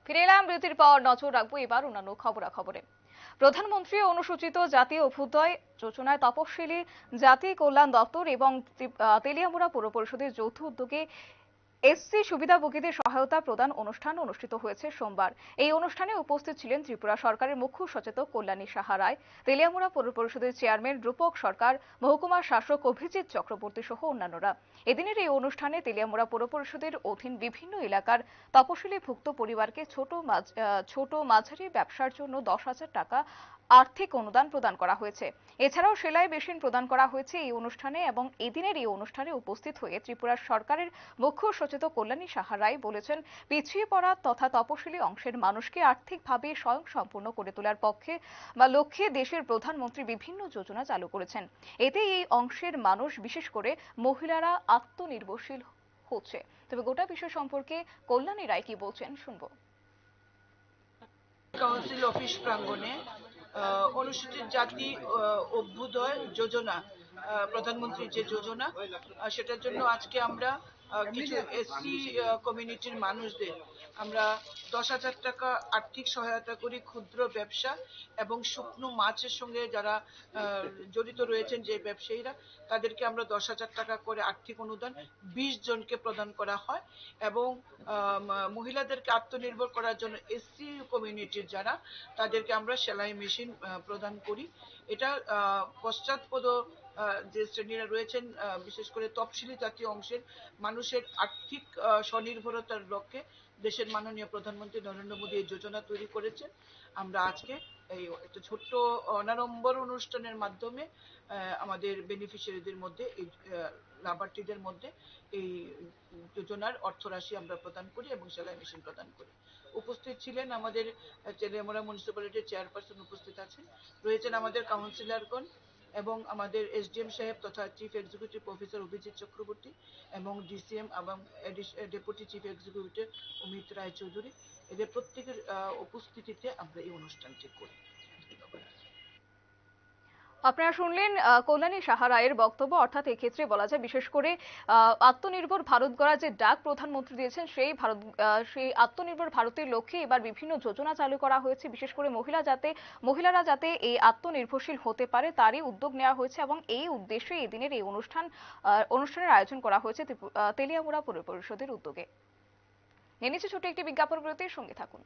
ফিরে এলাম বিরতির পর। নজর রাখবো এবার অন্যান্য খবরাখবরে। প্রধানমন্ত্রী অনুসূচিত জাতি অভ্যুদয় যোজনায় তপশিলি জাতি কল্যাণ দপ্তর এবং তেলিয়ামুড়া পৌর পরিষদের যৌথ উদ্যোগে এসসি সুবিধাভোগীদের সহায়তা প্রদান অনুষ্ঠান অনুষ্ঠিত হয়েছে সোমবার। এই অনুষ্ঠানে উপস্থিত ছিলেন ত্রিপুরা সরকারের মুখ্য সচেতক কল্যাণী সাহা রায়, তেলিয়ামুড়া পৌর পরিষদের চেয়ারম্যান রূপক সরকার, মহকুমা শাসক অভিজিৎ চক্রবর্তী সহ অন্যান্যরা। এদিনের এই অনুষ্ঠানে তেলিয়ামুড়া পৌর পরিষদের অধীন বিভিন্ন এলাকার তপশিলি ভুক্ত পরিবারকে ছোট মাঝারি ব্যবসার জন্য 10,000 টাকা আর্থিক অনুদান প্রদান করা হয়েছে। এছাড়াও সেলাই মেশিন প্রদান করা হয়েছে এই অনুষ্ঠানে। এবং এদিনের এই অনুষ্ঠানে উপস্থিত হয়ে ত্রিপুরা সরকারের মুখ্য সচেতক কল্যাণী সাহা রায় বলেছেন, পিছিয়ে পড়া তথা তপশিলি অংশের মানুষকে আর্থিকভাবে স্বয়ংসম্পূর্ণ করে তোলার পক্ষে বা লক্ষ্যে দেশের প্রধানমন্ত্রী বিভিন্ন যোজনা চালু করেছেন। এতে এই অংশের মানুষ, বিশেষ করে মহিলারা আত্মনির্ভরশীল হচ্ছে। তবে গোটা বিষয় সম্পর্কে কল্যাণী রায় কি বলছেন শুনবো। কাউন্সিল অফিস প্রাঙ্গণে অনুসূচিত জাতি অভ্যুদয় যোজনা, প্রধানমন্ত্রীর যে যোজনা, সেটার জন্য আজকে আমরা কিছু এসসি কমিউনিটির মানুষদের আমরা 10,000 টাকা আর্থিক সহায়তা করি। ক্ষুদ্র ব্যবসা এবং শুকনো মাছের সঙ্গে যারা জড়িত রয়েছেন, যে ব্যবসায়ীরা, তাদেরকে আমরা 10,000 টাকা করে আর্থিক অনুদান 20 জনকে প্রদান করা হয়। এবং মহিলাদেরকে আত্মনির্ভর করার জন্য এসসি কমিউনিটির যারা, তাদেরকে আমরা সেলাই মেশিন প্রদান করি। এটা পশ্চাৎপদ যে শ্রেণীরা রয়েছেন, বিশেষ করে তফসিলি জাতীয় অংশের মানুষের আর্থিক স্বনির্ভরতার লক্ষ্যে দেশের মাননীয় প্রধানমন্ত্রী নরেন্দ্র মোদী এই যোজনা তৈরি করেছেন। আমরা আজকে এই একটা ছোট্ট অনাড়ম্বর অনুষ্ঠানের মাধ্যমে আমাদের বেনিফিশিয়ারিদের মধ্যে, এই লাভার্থীদের মধ্যে এই যোজনার অর্থরাশি আমরা প্রদান করি এবং সেলাই মেশিন প্রদান করি। উপস্থিত ছিলেন আমাদের তেলিয়ামুড়া মিউনিসিপ্যালিটির চেয়ারপারসন, উপস্থিত আছেন, রয়েছেন আমাদের কাউন্সিলরগণ এবং আমাদের এসডিএম সাহেব তথা chief executive officer Abhijit Chakraborty এবং ডিসিএম এবং ডেপুটি চিফ এক্সিকিউটিভ অমিত রায় চৌধুরী। এদের প্রত্যেকের উপস্থিতিতে আমরা এই অনুষ্ঠানটি করি। আপনারা শুনলেন কল্যাণী সাহা রায়ের বক্তব্য। অর্থাৎ এক্ষেত্রে বলা যায়, বিশেষ করে আত্মনির্ভর ভারত গড়ার যে ডাক প্রধানমন্ত্রী দিয়েছেন, সেই আত্মনির্ভর ভারতের লক্ষ্যে এবার বিভিন্ন যোজনা চালু করা হয়েছে। বিশেষ করে মহিলারা যাতে এই আত্মনির্ভরশীল হতে পারে, তারই উদ্যোগ নেওয়া হয়েছে। এবং এই উদ্দেশ্যে এদিনের এই অনুষ্ঠানের আয়োজন করা হয়েছে তেলিয়ামুড়া পৌর পরিষদের উদ্যোগে। নিয়ে নিচ্ছে ছোট একটি বিজ্ঞাপন বিরতির সঙ্গে থাকুন।